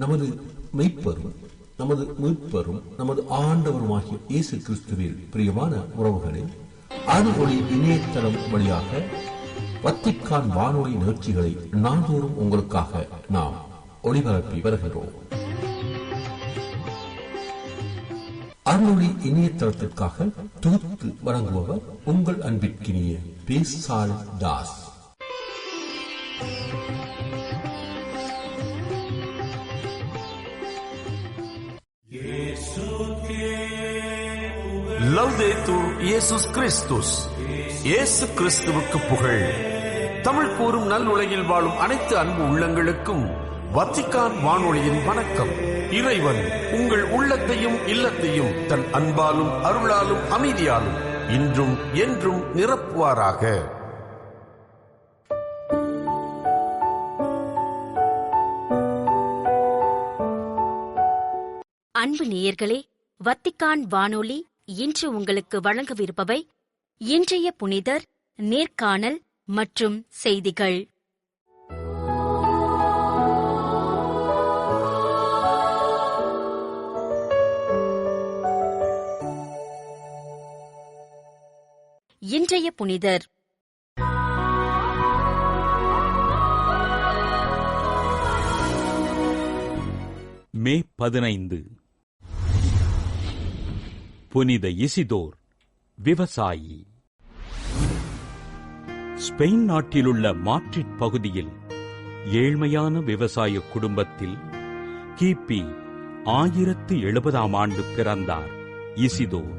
நமது மெய்ப்பரும் நமது மீட்பரும் நமது ஆண்டவருமாகிய இயேசு கிறிஸ்துவில் பிரியமான உறவுகளே, அருள்ஒளி இணையதளம் வழியாக வத்திக்கான் வானொலி நிகழ்ச்சிகளை நாள்தோறும் உங்களுக்காக நாம் ஒளிபரப்பி வருகிறோம். அருள்ஒளி இணையதளத்திற்காக தொகுத்து வழங்குபவர் உங்கள் அன்பிற்கினிய பேசால் தாஸ். லவ்தேத்தூர் இயேசுஸ் கிறிஸ்துஸ். இயேசு கிறிஸ்துவுக்கு புகழ். தமிழ் கூறும் நல்லுலகில் வாழும் அனைத்து அன்பு உள்ளங்களுக்கும் வத்திக்கான் வானொலியின் வணக்கம். இறைவன் உங்கள் உள்ளத்தையும் இல்லத்தையும் தன் அன்பாலும் அருளாலும் அமைதியாலும் இன்றும் என்றும் நிரப்புவாராக. அன்பு நேயர்களே, வத்திக்கான் வானொலி இன்று உங்களுக்கு வழங்கவிருப்பவை இன்றைய புனிதர், நேர்காணல் மற்றும் செய்திகள். இன்றைய புனிதர் மே 15. புனித இசிதோர், விவசாயி. ஸ்பெயின் நாட்டிலுள்ள மாட்ரிட் பகுதியில் ஏழ்மையான விவசாய குடும்பத்தில் கிபி 1070 பிறந்தார் இசிதோர்.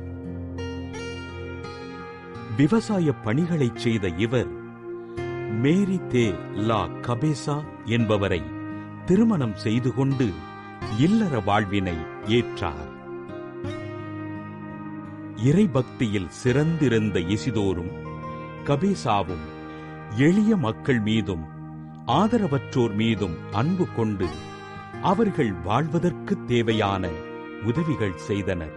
விவசாய பணிகளைச் செய்த இவர் மேரி தே லா கபேசா என்பவரை திருமணம் செய்து கொண்டு இல்லற வாழ்வினை ஏற்றார். இறைபக்தியில் சிறந்திருந்த இசிதோரும் கபேசாவும் எளிய மக்கள் மீதும் ஆதரவற்றோர் மீதும் அன்பு கொண்டு அவர்கள் வாழ்வதற்கு தேவையான உதவிகள் செய்தனர்.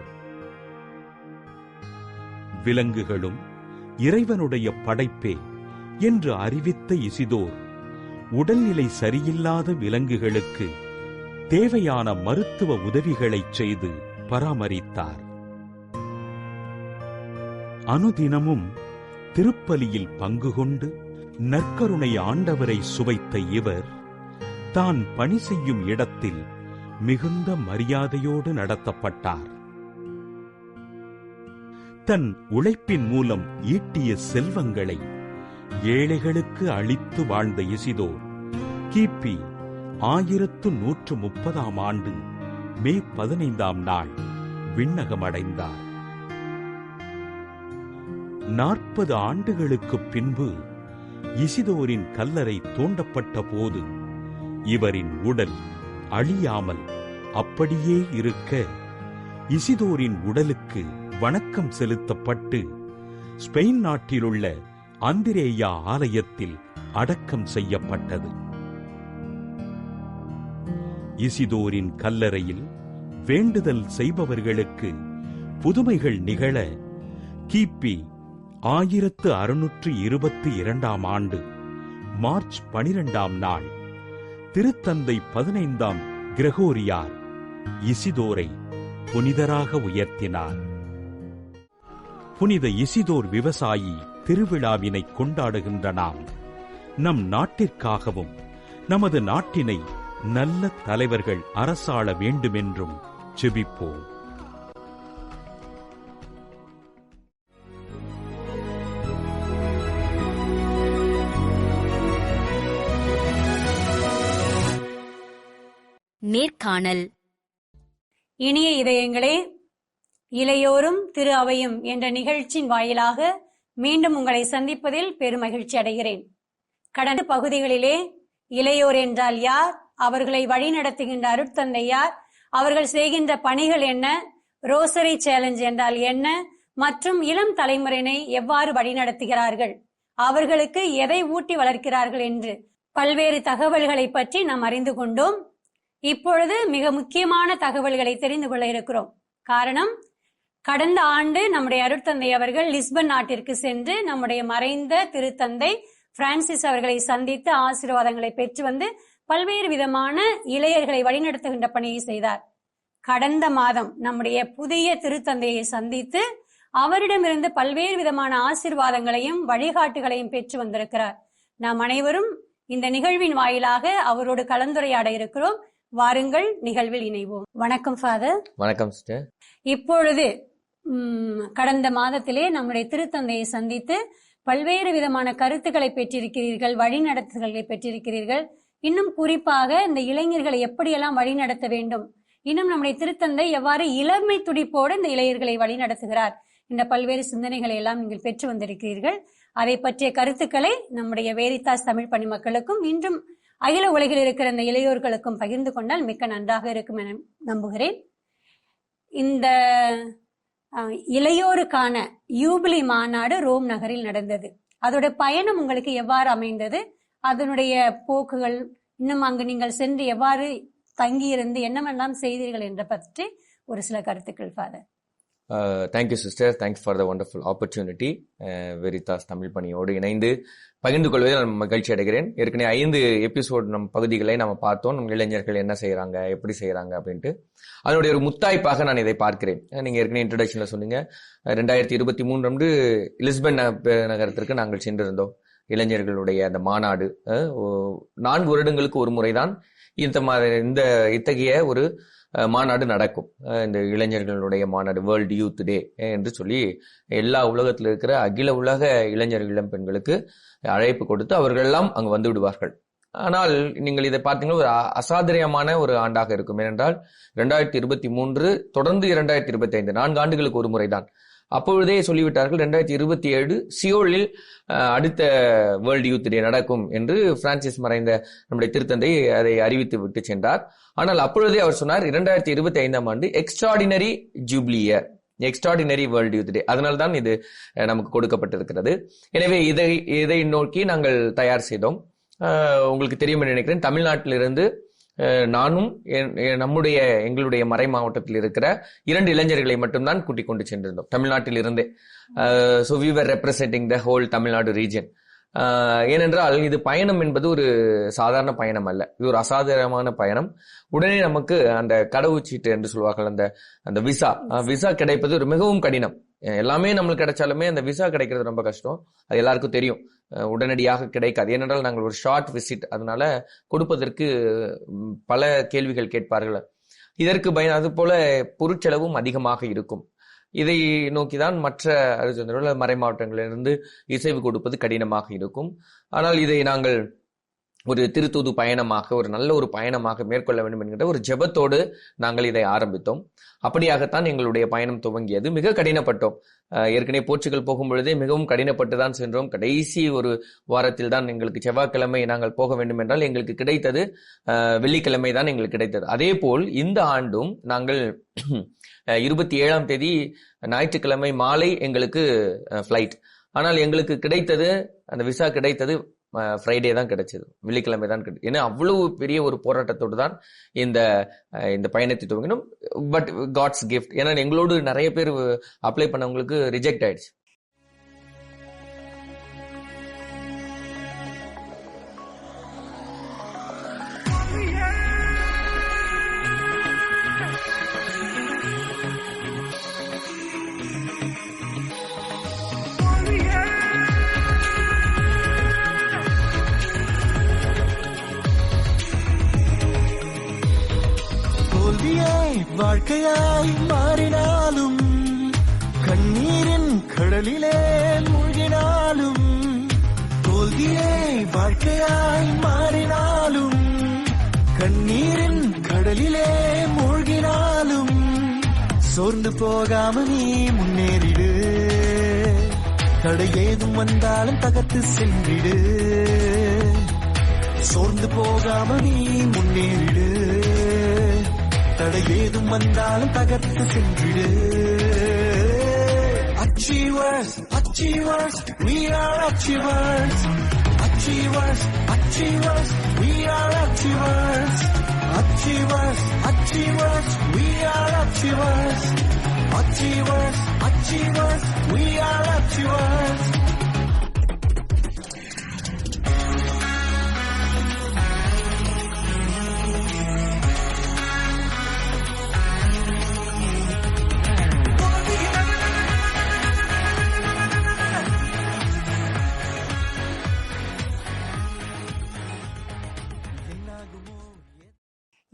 விலங்குகளும் இறைவனுடைய படைப்பே என்று அறிவித்த இசிதோர் உடல்நிலை சரியில்லாத விலங்குகளுக்கு தேவையான மருத்துவ உதவிகளைச் செய்து பராமரித்தார். அனுதினமும் திருப்பலியில் பங்கு கொண்டு நற்கருணை ஆண்டவரை சுவைத்த இவர் தான் பணி செய்யும் இடத்தில் மிகுந்த மரியாதையோடு நடத்தப்பட்டார். தன் உழைப்பின் மூலம் ஈட்டிய செல்வங்களை ஏழைகளுக்கு அளித்து வாழ்ந்த இசிதோர் கிபி 1130 மே 15 விண்ணகமடைந்தார். 40 ஆண்டுகளுக்குப் பின்பு இசிதோரின் கல்லறை தோண்டப்பட்ட போது இவரின் உடல் அழியாமல் அப்படியே இருக்க இசிதோரின் உடலுக்கு வணக்கம் செலுத்தப்பட்டு ஸ்பெயின் நாட்டிலுள்ள அந்திரேயா ஆலயத்தில் அடக்கம் செய்யப்பட்டது. இசிதோரின் கல்லறையில் வேண்டுதல் செய்பவர்களுக்கு புதுமைகள் நிகழ கிபி 1622 மார்ச் 12 திருத்தந்தை 15 கிரகோரியார் இசிதோரை புனிதராக உயர்த்தினார். புனித இசிதோர் விவசாயி திருவிழாவினை கொண்டாடுகின்ற நாம் நம் நாட்டிற்காகவும் நமது நாட்டினை நல்ல தலைவர்கள் அரசாள வேண்டுமென்றும் ஜெபிப்போம். நேர்காணல். இனிய இதயங்களே, இளையோரும் திரு அவையும் என்ற நிகழ்ச்சியின் வாயிலாக மீண்டும் உங்களை சந்திப்பதில் பெருமகிழ்ச்சி அடைகிறேன். கடந்த பகுதிகளிலே இளையோர் என்றால் யார், அவர்களை வழிநடத்துகின்ற அருட்தந்தை யார், அவர்கள் செய்கின்ற பணிகள் என்ன, ரோசரி சேலஞ்ச் என்றால் என்ன, மற்றும் இளம் தலைமுறையினை எவ்வாறு வழிநடத்துகிறார்கள், அவர்களுக்கு எதை ஊட்டி வளர்க்கிறார்கள் என்று பல்வேறு தகவல்களை பற்றி நாம் அறிந்து கொண்டோம். இப்பொழுது மிக முக்கியமான தகவல்களை தெரிந்து கொள்ள இருக்கிறோம். காரணம், கடந்த ஆண்டு நம்முடைய அருட்தந்தை அவர்கள் லிஸ்பன் நாட்டிற்கு சென்று நம்முடைய மறைந்த திருத்தந்தை பிரான்சிஸ் அவர்களை சந்தித்து ஆசீர்வாதங்களை பெற்று வந்து பல்வேறு விதமான இளையர்களை வழிநடத்துகின்ற பணியை செய்தார். கடந்த மாதம் நம்முடைய புதிய திருத்தந்தையை சந்தித்து அவரிடமிருந்து பல்வேறு விதமான ஆசீர்வாதங்களையும் வழிகாட்டுகளையும் பெற்று வந்திருக்கிறார். நாம் அனைவரும் இந்த நிகழ்வின் வாயிலாக அவரோடு கலந்துரையாட இருக்கிறோம். வாருங்கள், நிகழ்வில் இணைவோம். வணக்கம் ஃபாதர். வணக்கம் சிஸ்டர். இப்பொழுது கடந்த மாதத்திலே நம்முடைய திருத்தந்தையை சந்தித்து பல்வேறு விதமான கருத்துக்களை பெற்றிருக்கிறீர்கள், வழிநடத்துதல்களை பெற்றிருக்கிறீர்கள். இன்னும் குறிப்பாக இந்த இளைஞர்களை எப்படியெல்லாம் வழிநடத்த வேண்டும், இன்னும் நம்முடைய திருத்தந்தை எவ்வாறு இளமை துடிப்போடு இந்த இளைஞர்களை வழிநடத்துகிறார் என்ற பல்வேறு சிந்தனைகளை எல்லாம் நீங்கள் பெற்று வந்திருக்கிறீர்கள். அதை பற்றிய கருத்துக்களை நம்முடைய வேரித்தாஸ் தமிழ் பணி மக்களுக்கும் இன்றும் அகில உலகில் இருக்கிற இந்த இளையோர்களுக்கும் பகிர்ந்து கொண்டால் மிக்க நன்றாக இருக்கும் என நம்புகிறேன். இந்த இளையோருக்கான யூபிலி மாநாடு ரோம் நகரில் நடந்தது. அதோட பயணம் உங்களுக்கு எவ்வாறு அமைந்தது, அதனுடைய போக்குகள், இன்னும் அங்கு நீங்கள் சென்று எவ்வாறு தங்கியிருந்து என்னமெல்லாம் செய்தீர்கள் என்ற பற்றி ஒரு சில கருத்துக்கள் father. Thank you sister, thanks for the wonderful opportunity. Veritas Tamil பணியோடு இணைந்து பகிர்ந்து கொள்வதில் நான் மகிழ்ச்சி அடைகிறேன். ஏற்கனவே 5 எபிசோட் நம் பகுதிகளை நம்ம பார்த்தோம். நம்ம இளைஞர்கள் என்ன செய்யறாங்க, எப்படி செய்யறாங்க அப்படின்ட்டு அதனுடைய ஒரு முத்தாய்ப்பாக நான் இதை பார்க்கிறேன். நீங்க ஏற்கனவே இன்ட்ரோடக்ஷன்ல சொன்னீங்க, 2023 அன்று லிஸ்பன் நகரத்திற்கு நாங்கள் சென்றிருந்தோம். இளைஞர்களுடைய அந்த மாநாடு 4 வருடங்களுக்கு ஒரு முறைதான் இத்தகைய ஒரு மாநாடு நடக்கும். இந்த இளைஞர்களுடைய மாநாடு, வேர்ல்டு யூத் டே என்று சொல்லி எல்லா உலகத்தில் இருக்கிற அகில உலக இளைஞர்கள் இளம் பெண்களுக்கு அழைப்பு கொடுத்து அவர்கள் எல்லாம் அங்கு வந்து விடுவார்கள். ஆனால் நீங்கள் இதை பார்த்தீங்கன்னா ஒரு அசாதாரணமான ஒரு ஆண்டாக இருக்கும். ஏனென்றால் 2023 தொடர்ந்து 2025 4 ஆண்டுகளுக்கு ஒரு முறைதான். அப்பொழுதே சொல்லிவிட்டார்கள் 2027 சியோலில் அடுத்த வேர்ல்டு யூத் டே நடக்கும் என்று பிரான்சிஸ் மறைந்த நம்முடைய திருத்தந்தை அதை அறிவித்து விட்டு சென்றார். ஆனால் அப்பொழுதே அவர் சொன்னார் 2025ஆம் ஆண்டு extraordinary jubilee year, extraordinary world youth day. அதனால்தான் இது நமக்கு கொடுக்கப்பட்டிருக்கிறது. எனவே இதை நோக்கி நாங்கள் தயார் செய்தோம். உங்களுக்கு தெரியும் நினைக்கிறேன், தமிழ்நாட்டிலிருந்து நானும் எங்களுடைய மறை மாவட்டத்தில் இருக்கிற 2 இளைஞர்களை மட்டும்தான் கூட்டிக் கொண்டு சென்றிருந்தோம் தமிழ்நாட்டில் இருந்தே. So we were representing the whole Tamil Nadu region. ஏனென்றால் இது பயணம் என்பது ஒரு சாதாரண பயணம் அல்ல, இது ஒரு அசாதாரணமான பயணம். உடனே நமக்கு அந்த கடவுச்சீட்டு என்று சொல்வார்கள், அந்த விசா கிடைப்பது ஒரு மிகவும் கடினம். எல்லாமே நம்மளுக்கு கிடைச்சாலுமே அந்த விசா கிடைக்கிறது ரொம்ப கஷ்டம். அது எல்லாருக்கும் தெரியும், உடனடியாக கிடைக்காது. ஏனென்றால் நாங்கள் ஒரு ஷார்ட் விசிட், அதனால கொடுப்பதற்கு பல கேள்விகள் கேட்பார்கள். இதற்கு அது போல பொருட்செலவும் அதிகமாக இருக்கும். இதை நோக்கிதான் மற்ற அருஜந்தர்கள் மறை மாவட்டங்களிலிருந்து இசைவு கொடுப்பது கடினமாக இருக்கும். ஆனால் இதை நாங்கள் ஒரு திருத்தூது பயணமாக, ஒரு நல்ல ஒரு பயணமாக மேற்கொள்ள வேண்டும் என்கிற ஒரு ஜெபத்தோடு நாங்கள் இதை ஆரம்பித்தோம். அப்படியாகத்தான் எங்களுடைய பயணம் துவங்கியது. மிக கடினப்பட்டோம். ஏற்கனவே போர்ச்சுகல் போகும் பொழுதே மிகவும் கடினப்பட்டு தான் சென்றோம். கடைசி ஒரு வாரத்தில் தான் எங்களுக்கு செவ்வாய்க்கிழமை நாங்கள் போக வேண்டும் என்றால் எங்களுக்கு கிடைத்தது வெள்ளிக்கிழமை தான் எங்களுக்கு கிடைத்தது. அதே போல் இந்த ஆண்டும் நாங்கள் 27ஆம் தேதி ஞாயிற்றுக்கிழமை மாலை எங்களுக்கு ஃபிளைட். ஆனால் எங்களுக்கு கிடைத்தது, அந்த விசா கிடைத்தது ஃப்ரைடே தான் கிடைச்சது, வெள்ளிக்கிழமை தான் கிடைச்சது. ஏன்னா அவ்வளவு பெரிய ஒரு போராட்டத்தோடு தான் இந்த பயணத்தை துவங்கினோம். But God's gift. ஏன்னா எங்களோடு நிறைய பேர் அப்ளை பண்ணவங்களுக்கு ரிஜெக்ட் ஆயிடுச்சு. வாழ்க்கையாய் மாறினாலும், கண்ணீரின் கடலிலே மூழ்கினாலும், தோல்வியே வாழ்க்கையாய் மாறினாலும், கண்ணீரின் கடலிலே மூழ்கினாலும், சோர்ந்து போகாம நீ முன்னேறிடு. தடை ஏதும் வந்தாலும் தகர்த்து சென்றிடு. சோர்ந்து போகாம நீ முன்னேறிடு. தடை ஏதும் வந்தாலும் தகர்த்து சென்றிடு. Achievers, achievers, we are achievers. Achievers, achievers, we are achievers. Achievers, achievers, we are achievers. Achievers, achievers, we are achievers.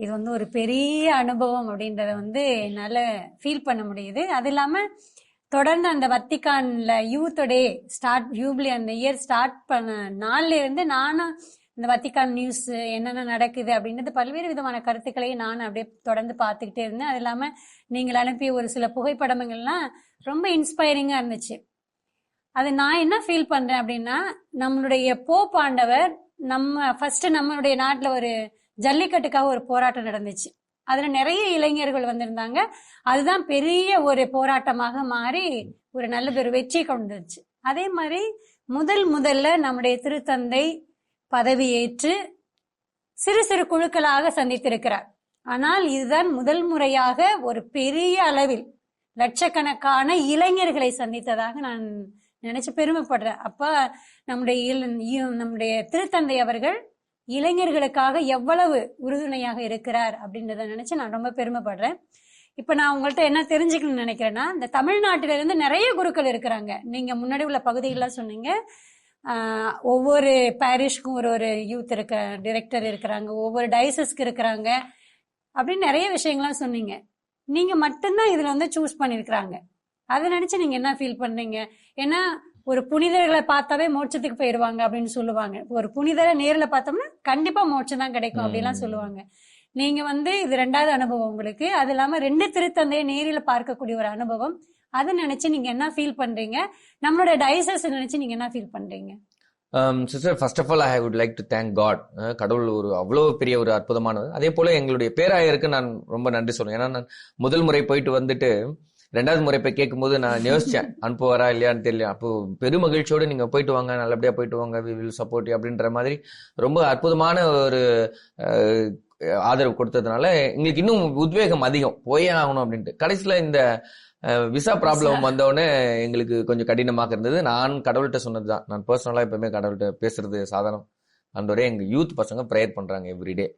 இது வந்து ஒரு பெரிய அனுபவம் அப்படின்றத வந்து என்னால ஃபீல் பண்ண முடியுது. அது இல்லாம தொடர்ந்து அந்த வத்திக்கான்ல யூத் டே யூபிலி அந்த இயர் ஸ்டார்ட் பண்ண நாள்ல இருந்து நானும் இந்த வத்திக்கான் நியூஸ் என்னென்ன நடக்குது அப்படின்றது பல்வேறு விதமான கருத்துக்களையும் நான் அப்படியே தொடர்ந்து பார்த்துக்கிட்டே இருந்தேன். அது இல்லாம நீங்கள் அனுப்பிய ஒரு சில புகைப்படங்கள்லாம் ரொம்ப இன்ஸ்பைரிங்கா இருந்துச்சு. அது நான் என்ன ஃபீல் பண்றேன் அப்படின்னா, நம்மளுடைய போப் ஆண்டவர் ஃபர்ஸ்ட் நம்மளுடைய நாட்டுல ஒரு ஜல்லிக்கட்டுக்காக ஒரு போராட்டம் நடந்துச்சு. அதுல நிறைய இளைஞர்கள் வந்திருந்தாங்க. அதுதான் பெரிய ஒரு போராட்டமாக மாறி ஒரு நல்ல ஒரு வெற்றி கொண்டுச்சு. அதே மாதிரி முதல்ல நம்முடைய திருத்தந்தை பதவியேற்று சிறு சிறு குழுக்களாக சந்தித்திருக்கிறார். ஆனால் இதுதான் முதல் முறையாக ஒரு பெரிய அளவில் லட்சக்கணக்கான இளைஞர்களை சந்தித்ததாக நான் நினைச்சு பெருமைப்படுறேன். அப்ப நம்முடைய திருத்தந்தை அவர்கள் இளைஞர்களுக்காக எவ்வளவு உறுதுணையாக இருக்கிறார் அப்படின்றத நினைச்சு நான் ரொம்ப பெருமைப்படுறேன். இப்ப நான் உங்கள்ட்ட என்ன தெரிஞ்சுக்கணும்னு நினைக்கிறேன்னா, இந்த தமிழ்நாட்டில இருந்து நிறைய குருக்கள் இருக்கிறாங்க. நீங்க முன்னாடி உள்ள பகுதிகள்லாம் சொன்னீங்க. ஒவ்வொரு பாரிஷ்க்கும் ஒரு யூத் டிரெக்டர் இருக்கிறாங்க, ஒவ்வொரு டயசஸ்க்கு இருக்கிறாங்க அப்படின்னு நிறைய விஷயங்கள்லாம் சொன்னீங்க. நீங்க மட்டும்தான் இதுல வந்து சூஸ் பண்ணிருக்கிறாங்க. அதை நினைச்சு நீங்க என்ன ஃபீல் பண்றீங்க? ஏன்னா ஒரு புனிதர்களை பார்த்தாவே மோட்சத்துக்கு போயிடுவாங்க அப்படின்னு சொல்லுவாங்க. ஒரு புனிதரை நேர்ல பார்த்தோம்னா கண்டிப்பா மோட்சம் தான் கிடைக்கும் அப்படிலாம் சொல்லுவாங்க. நீங்க வந்து இது 2வது அனுபவம் உங்களுக்கு. அது இல்லாம 2 திருத்தந்தையை நேரில் பார்க்கக்கூடிய ஒரு அனுபவம். அதை நினைச்சு நீங்க என்ன ஃபீல் பண்றீங்க? நம்மளோட டயசஸ் நினைச்சு நீங்க என்ன ஃபீல் பண்றீங்க? Sister, first of all I would like to thank God. கடவுள் ஒரு அவ்வளவு பெரிய ஒரு அற்புதமானது. அதே போல எங்களுடைய பேராயருக்கு நான் ரொம்ப நன்றி சொல்றேன். ஏன்னா நான் முதல் முறை போயிட்டு வந்துட்டு 2வது முறை போய் கேட்கும்போது நான் யோசிச்சேன், அனுப்புவாரா இல்லையான்னு தெரியல. அப்போ பெரும் மகிழ்ச்சியோடு நீங்க போயிட்டு வாங்க, நல்லபடியா போயிட்டு வாங்க, வி வில் சப்போர்ட் அப்படின்ற மாதிரி ரொம்ப அற்புதமான ஒரு ஆதரவு கொடுத்ததுனால எங்களுக்கு இன்னும் உத்வேகம் அதிகம், போயே ஆகணும் அப்படின்ட்டு. கடைசியில இந்த விசா ப்ராப்ளம் வந்தோடனே எங்களுக்கு கொஞ்சம் கடினமாக இருந்தது. நான் கடவுள்கிட்ட சொன்னதுதான், நான் பர்சனலா எப்பவுமே கடவுள்கிட்ட பேசுறது சாதாரணம். அந்தோடய எங்க யூத் பசங்க ப்ரேயர் பண்றாங்க எவ்ரிடே.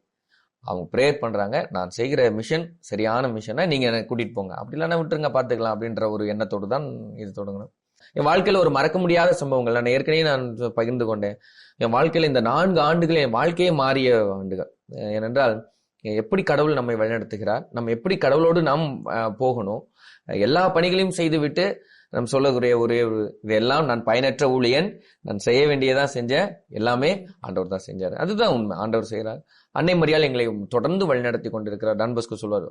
அவங்க ப்ரேயர் பண்றாங்க, நான் செய்கிற மிஷன் சரியான மிஷனை நீங்க எனக்கு கூட்டிட்டு போங்க, அப்படி இல்லைன்னா விட்டுருங்க பாத்துக்கலாம் அப்படின்ற ஒரு எண்ணத்தோடு தான் இது தொடங்கணும். என் வாழ்க்கையில ஒரு மறக்க முடியாத சம்பவங்கள் நான் ஏற்கனவே பகிர்ந்து கொண்டேன். என் வாழ்க்கையில இந்த 4 ஆண்டுகள் என் வாழ்க்கையே மாறிய ஆண்டுகள். ஏனென்றால் எப்படி கடவுள் நம்மை வழிநடத்துகிறார், நம்ம எப்படி கடவுளோடு நாம் போகணும், எல்லா பணிகளையும் செய்துவிட்டு நம்ம சொல்லக்கூடிய ஒரே ஒரு இதெல்லாம் நான் பயனற்ற ஊழியன், நான் செய்ய வேண்டியதான் செஞ்சேன், எல்லாமே ஆண்டவர் தான் செஞ்சாரு. அதுதான் உண்மை, ஆண்டவர் செய்கிறார். அன்னை மரியாள் எங்களை தொடர்ந்து வழிநடத்தி கொண்டிருக்கிறார். டான் பாஸ்கோ சொல்வார்,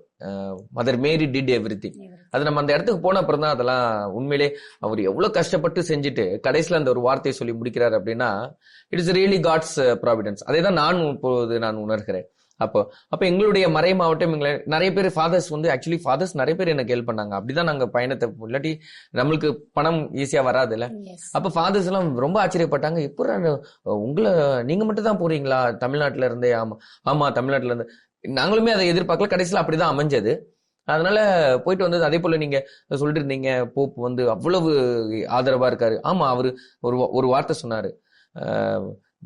மதர் மேரி டிட் எவ்ரிதிங். அது நம்ம அந்த இடத்துக்கு போன அப்புறம் தான் அதெல்லாம் உண்மையிலே அவர் எவ்வளவு கஷ்டப்பட்டு செஞ்சுட்டு கடைசியில அந்த ஒரு வார்த்தையை சொல்லி முடிக்கிறார் அப்படின்னா, it is really God's providence. அதே தான் நான் உணர்கிறேன். அப்ப எங்களுடைய மறை மாவட்டம் நிறைய பேர் ஃபாதர்ஸ் வந்து ஆக்சுவலி ஃபாதர்ஸ் நிறைய பேர் எனக்கு ஹெல்ப் பண்ணாங்க. அப்படிதான் நாங்க பயணத்தை, இல்லாட்டி நம்மளுக்கு பணம் ஈஸியா வராது இல்ல. அப்ப ஃபாதர்ஸ் எல்லாம் ரொம்ப ஆச்சரியப்பட்டாங்க, எப்படி உங்களை நீங்க மட்டும் தான் போறீங்களா தமிழ்நாட்டுல இருந்தே? ஆமா தமிழ்நாட்டுல இருந்து. நாங்களுமே அதை எதிர்பார்க்கல, கடைசியில அப்படிதான் அமைஞ்சது. அதனால போயிட்டு வந்தது. அதே போல நீங்க சொல்லிட்டு இருந்தீங்க, போப் வந்து அவ்வளவு ஆதரவா இருக்காரு. ஆமா, அவரு ஒரு வார்த்தை சொன்னாரு,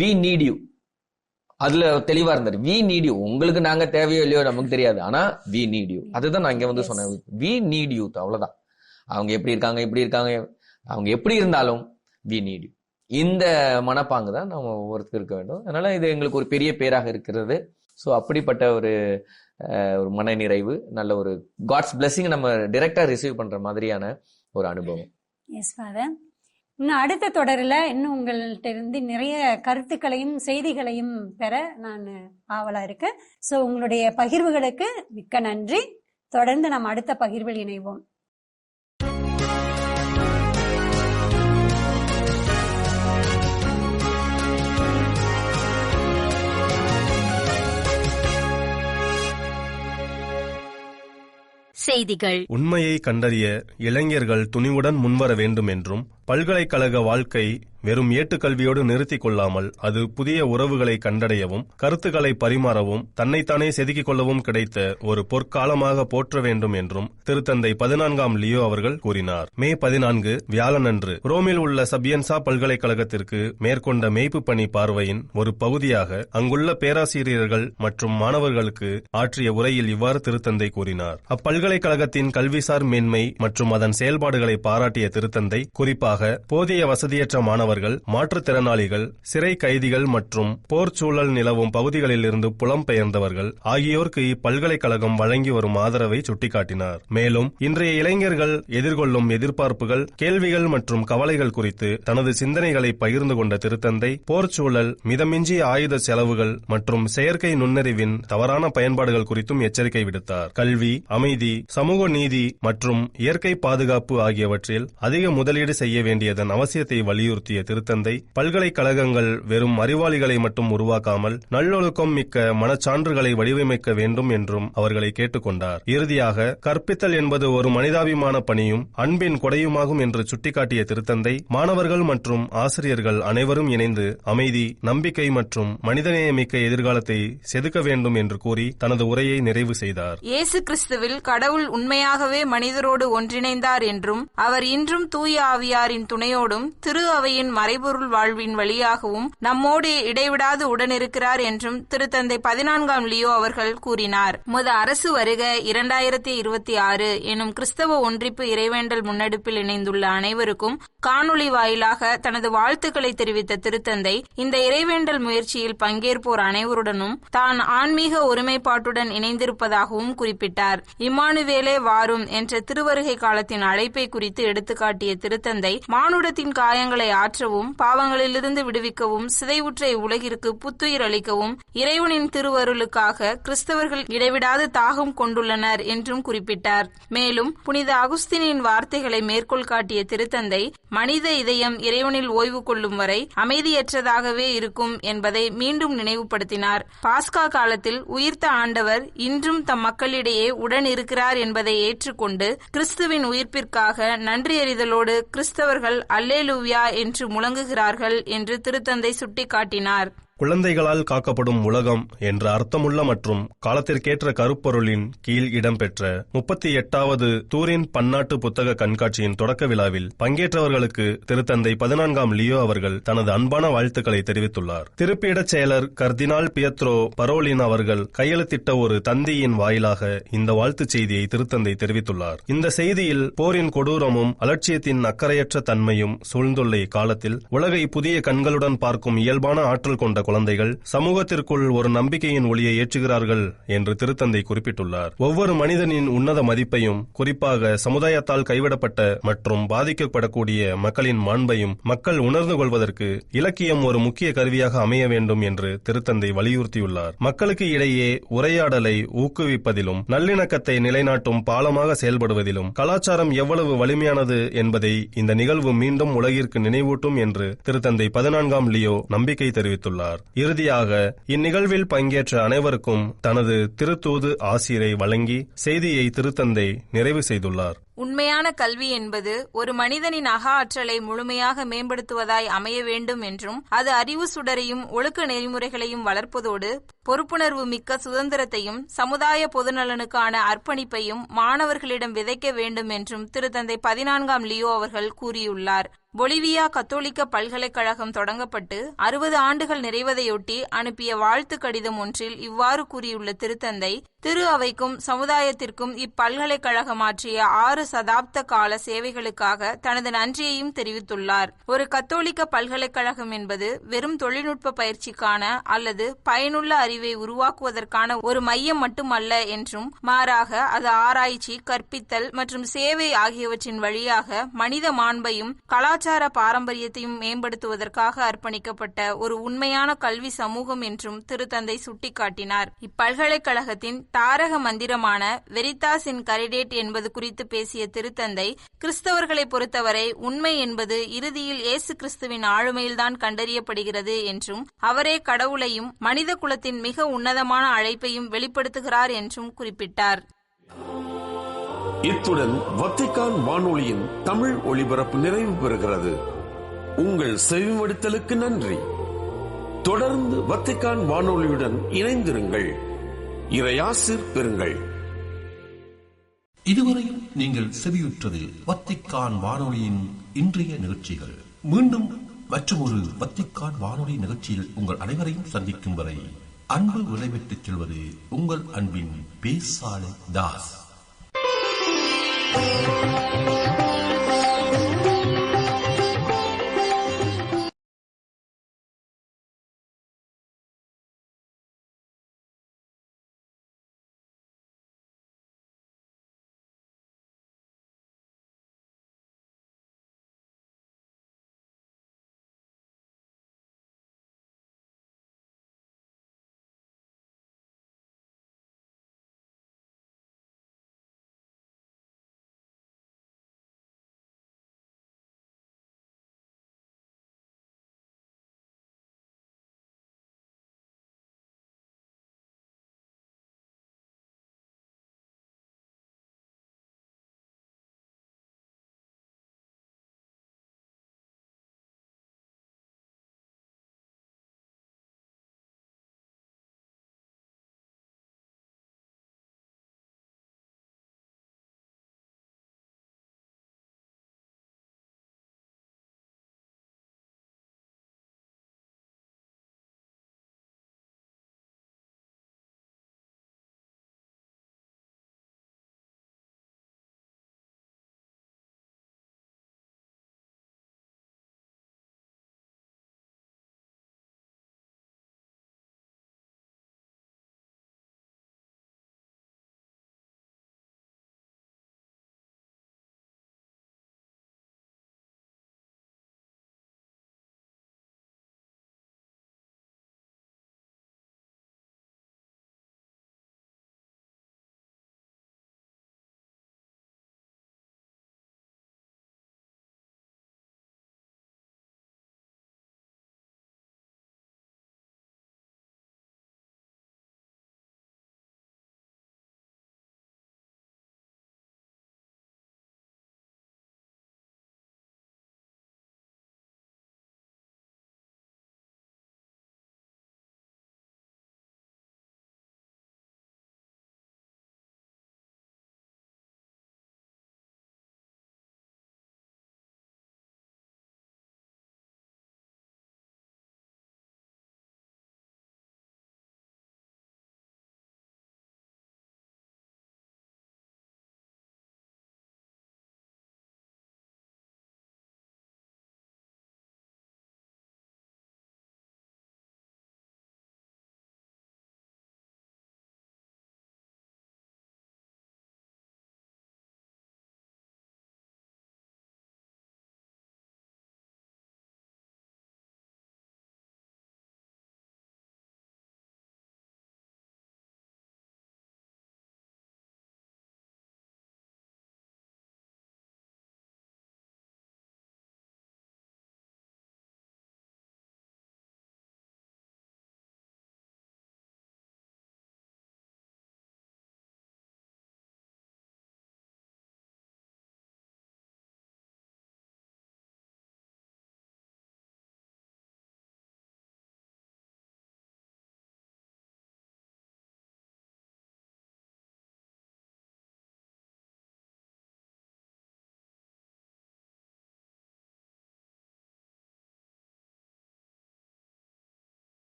வி நீட் யூ. அதுல தெளிவா இருந்தாரு, வி நீட் யூ. உங்களுக்கு நாங்க தேவையோ இல்லையோ நமக்கு தெரியாது, ஆனா வி நீட் யூ. அதுதான் நான் இங்க வந்து சொன்னேன், வி நீட் யூ. அவ்வளவுதான். அவங்க எப்படி இருக்காங்க, அவங்க எப்படி இருந்தாலும் வி நீட் யூ. இந்த மனப்பாங்கு தான் நம்ம ஒவ்வொருத்தருக்கு இருக்க வேண்டும். அதனால இது எங்களுக்கு ஒரு பெரிய பேராக இருக்கிறது. ஸோ அப்படிப்பட்ட ஒரு மன நிறைவு, நல்ல ஒரு காட்ஸ் பிளெஸிங் நம்ம டைரக்டா ரிசீவ் பண்ற மாதிரியான ஒரு அனுபவம். Yes father. இன்னும் அடுத்த தொடரில் இன்னும் உங்கள்கிட்ட இருந்து நிறைய கருத்துக்களையும் செய்திகளையும் பெற நான் ஆவலா இருக்கேன். ஸோ உங்களுடைய பகிர்வுகளுக்கு மிக்க நன்றி. தொடர்ந்து நாம் அடுத்த பகிர்வில் இணைவோம். செய்திகள். உண்மையை கண்டறிய இளைஞர்கள் துணிவுடன் முன்வர வேண்டும் என்றும், பல்கலைக்கழக வாழ்க்கை வெறும் ஏட்டுக்கல்வியோடு நிறுத்திக் கொள்ளாமல் அது புதிய உறவுகளை கண்டடையவும், கருத்துக்களை பரிமாறவும், தன்னைத்தானே செதுக்கிக் கொள்ளவும் கிடைத்த ஒரு பொற்காலமாக போற்ற வேண்டும் என்றும் திருத்தந்தை 14ஆம் லியோ அவர்கள் கூறினார். மே 14 வியாழனன்று ரோமில் உள்ள சபியன்சா பல்கலைக்கழகத்திற்கு மேற்கொண்ட மேய்ப்பு பணி பார்வையின் ஒரு பகுதியாக அங்குள்ள பேராசிரியர்கள் மற்றும் மாணவர்களுக்கு ஆற்றிய உரையில் இவ்வாறு திருத்தந்தை கூறினார். அப்பல்கலைக்கழகத்தின் கல்விசார் மேன்மை மற்றும் அதன் செயல்பாடுகளை பாராட்டிய திருத்தந்தை குறிப்பாக போதிய வசதியற்ற மாணவர்கள் மாணவர்கள், மாற்றுத்திறனாளிகள், சிறை கைதிகள் மற்றும் போர் சூழல் நிலவும் பகுதிகளிலிருந்து புலம்பெயர்ந்தவர்கள் ஆகியோருக்கு இப்பல்கலைக்கழகம் வழங்கி வரும் ஆதரவை சுட்டிக்காட்டினார். மேலும் இன்றைய இளைஞர்கள் எதிர்கொள்ளும் எதிர்பார்ப்புகள், கேள்விகள் மற்றும் கவலைகள் குறித்து தனது சிந்தனைகளை பகிர்ந்து கொண்ட திருத்தந்தை போர் சூழல், மிதமிஞ்சிய ஆயுத செலவுகள் மற்றும் செயற்கை நுண்ணறிவின் தவறான பயன்பாடுகள் குறித்தும் எச்சரிக்கை விடுத்தார். கல்வி, அமைதி, சமூக நீதி மற்றும் இயற்கை பாதுகாப்பு ஆகியவற்றில் அதிக முதலீடு செய்ய வேண்டியதன் அவசியத்தை வலியுறுத்திய திருத்தந்தை பல்கலைக்கழகங்கள் வெறும் அறிவாளிகளை மட்டும் உருவாக்காமல் நல்லொழுக்கம் மிக்க மனச்சான்றுகளை வடிவமைக்க வேண்டும் என்றும் அவர்களை கேட்டுக்கொண்டார். இறுதியாக, கற்பித்தல் என்பது ஒரு மனிதாபிமான பணியும் அன்பின் கொடையுமாகும் என்று சுட்டிக்காட்டிய திருத்தந்தை மாணவர்கள் மற்றும் ஆசிரியர்கள் அனைவரும் இணைந்து அமைதி, நம்பிக்கை மற்றும் மனிதநேயமிக்க எதிர்காலத்தை செதுக்க வேண்டும் என்று கூறி தனது உரையை நிறைவு செய்தார். இயேசு கிறிஸ்துவில் கடவுள் உண்மையாகவே மனிதரோடு ஒன்றிணைந்தார் என்றும் அவர் இன்றும் தூய ஆவியாரின் துணையோடும் திரு அவையின் மறைபொருள் வாழ்வின் வழியாகவும் நம்மோடு இடைவிடாது உடனிருக்கிறார் என்றும் திருத்தந்தை 14ஆம் லியோ அவர்கள் கூறினார். முத அரசு வருக 2026 எனும் கிறிஸ்தவ ஒன்றிப்பு இறைவேண்டல் முன்னெடுப்பில் இணைந்துள்ள அனைவருக்கும் காணொளி வாயிலாக தனது வாழ்த்துக்களை தெரிவித்த திருத்தந்தை இந்த இறைவேண்டல் முயற்சியில் பங்கேற்போர் அனைவருடனும் தான் ஆன்மீக ஒருமைப்பாட்டுடன் இணைந்திருப்பதாகவும் குறிப்பிட்டார். இம்மானுவேலே வாரும் என்ற திருவருகை காலத்தின் அழைப்பை குறித்து எடுத்துக்காட்டிய திருத்தந்தை மானுடத்தின் காயங்களை ஆற்றவும், பாவங்களிலிருந்து விடுவிக்கவும், சிதைவுற்ற இவ்வுலகிற்கு புத்துயிர் அளிக்கவும் இறைவனின் திருவருளுக்காக கிறிஸ்தவர்கள் இடைவிடாது தாகம் கொண்டுள்ளனர் என்றும் குறிப்பிட்டார். மேலும் புனித அகுஸ்தினின் வார்த்தைகளை மேற்கோள் காட்டிய திருத்தந்தை மனித இதயம் இறைவனில் ஓய்வு கொள்ளும் வரை அமைதியற்றதாகவே இருக்கும் என்பதை மீண்டும் நினைவுபடுத்தினார். பாஸ்கா காலத்தில் உயிர்த்த ஆண்டவர் இன்றும் தம் மக்களிடையே உடன் இருக்கிறார் என்பதை ஏற்றுக்கொண்டு கிறிஸ்துவின் உயிர்ப்பிற்காக நன்றியறிதலோடு கிறிஸ்தவர்கள் அல்லேலூயா என்று முழங்குகிறார்கள் என்று திருத்தந்தை சுட்டிக்காட்டினார். குழந்தைகளால் காக்கப்படும் உலகம் என்ற அர்த்தமுள்ள மற்றும் காலத்திற்கேற்ற கருப்பொருளின் கீழ் இடம்பெற்ற 38வது தூரின் பன்னாட்டு புத்தக கண்காட்சியின் தொடக்க விழாவில் பங்கேற்றவர்களுக்கு திருத்தந்தை 14ஆம் லியோ அவர்கள் தனது அன்பான வாழ்த்துக்களை தெரிவித்துள்ளார். திருப்பீடச் செயலர் கர்தினால் பியத்ரோ பரோலின் அவர்கள் கையெழுத்திட்ட ஒரு தந்தியின் வாயிலாக இந்த வாழ்த்துச் செய்தியை திருத்தந்தை தெரிவித்துள்ளார். இந்த செய்தியில் போரின் கொடூரமும் அலட்சியத்தின் அக்கறையற்ற தன்மையும் சூழ்ந்துள்ள இக்காலத்தில் உலகை புதிய கண்களுடன் பார்க்கும் இயல்பான ஆற்றல் கொண்ட குழந்தைகள் சமூகத்திற்குள் ஒரு நம்பிக்கையின் ஒளியை ஏற்றுகிறார்கள் என்று திருத்தந்தை குறிப்பிட்டுள்ளார். ஒவ்வொரு மனிதனின் உன்னத மதிப்பையும், குறிப்பாக சமுதாயத்தால் கைவிடப்பட்ட மற்றும் பாதிக்கப்படக்கூடிய மக்களின் மாண்பையும் மக்கள் உணர்ந்து கொள்வதற்கு இலக்கியம் ஒரு முக்கிய கருவியாக அமைய வேண்டும் என்று திருத்தந்தை வலியுறுத்தியுள்ளார். மக்களுக்கு இடையே உரையாடலை ஊக்குவிப்பதிலும் நல்லிணக்கத்தை நிலைநாட்டும் பாலமாக செயல்படுவதிலும் கலாச்சாரம் எவ்வளவு வலிமையானது என்பதை இந்த நிகழ்வு மீண்டும் உலகிற்கு நினைவூட்டும் என்று திருத்தந்தை 14ஆம் லியோ நம்பிக்கை தெரிவித்துள்ளார். இறுதியாக இந்நிகழ்வில் பங்கேற்ற அனைவருக்கும் தனது திருத்தூது ஆசிரை வழங்கி செய்தியை திருத்தந்தை நிறைவு செய்துள்ளார். உண்மையான கல்வி என்பது ஒரு மனிதனின் அக ஆற்றலை முழுமையாக மேம்படுத்துவதாய் அமைய வேண்டும் என்றும் அது அறிவு சுடரையும் ஒழுக்க நெறிமுறைகளையும் வளர்ப்பதோடு பொறுப்புணர்வு மிக்க சுதந்திரத்தையும் சமுதாய பொதுநலனுக்கான அர்ப்பணிப்பையும் மாணவர்களிடம் விதைக்க வேண்டும் என்றும் திருத்தந்தை 14ஆம் லியோ அவர்கள் கூறியுள்ளார். பொலிவியா கத்தோலிக்க பல்கலைக்கழகம் தொடங்கப்பட்டு 60 ஆண்டுகள் நிறைவதையொட்டி அனுப்பிய வாழ்த்து கடிதம் ஒன்றில் இவ்வாறு கூறியுள்ள திருத்தந்தை திரு அவைக்கும் சமுதாயத்திற்கும் இப்பல்கலைக்கழகம் ஆற்றிய 6 சதாப்த கால சேவைகளுக்காக தனது நன்றியையும் தெரிவித்துள்ளார். ஒரு கத்தோலிக்க பல்கலைக்கழகம் என்பது வெறும் தொழில்நுட்ப பயிற்சிக்கான அல்லது பயனுள்ள அறிவை உருவாக்குவதற்கான ஒரு மையம் மட்டுமல்ல என்றும் மாறாக அது ஆராய்ச்சி, கற்பித்தல் மற்றும் சேவை ஆகியவற்றின் வழியாக மனித மாண்பையும் கலாச்சார பாரம்பரியத்தையும் மேம்படுத்துவதற்காக அர்ப்பணிக்கப்பட்ட ஒரு உண்மையான கல்வி சமூகம் என்றும் திருத்தந்தை சுட்டிக்காட்டினார். இப்பல்கலைக்கழகத்தின் தாரக மந்திரமான வெரிதாஸ் இன் கரிடேட் என்பது குறித்து பேசிய திருத்தந்தை கிறிஸ்தவர்களை பொறுத்தவரை உண்மை என்பது இறுதியில் இயேசு கிறிஸ்துவின் ஆளுமையில்தான் கண்டறியப்படுகிறது என்றும் அவரே கடவுளையும் மனித குலத்தின் மிக உன்னதமான அழைப்பையும் வெளிப்படுத்துகிறார் என்றும் குறிப்பிட்டார். இத்துடன் வத்திக்கான் வானொலியின் தமிழ் ஒளிபரப்பு நிறைவு பெறுகிறது. உங்கள் செவிமடுத்தலுக்கு நன்றி. தொடர்ந்து வத்திக்கான் வானொலியுடன் இணைந்திருங்கள். இறையாசிர் பெறுங்கள். இதுவரையும் நீங்கள் செவியுற்றது வத்திக்கான் வானொலியின் இன்றைய நிகழ்ச்சிகள். மீண்டும் மற்றொரு வத்திக்கான் வானொலி நிகழ்ச்சியில் உங்கள் அனைவரையும் சந்திக்கும் வரை அன்பு விடைபெற்றுச் செல்வது உங்கள் அன்பின் பேசாலை தாஸ்.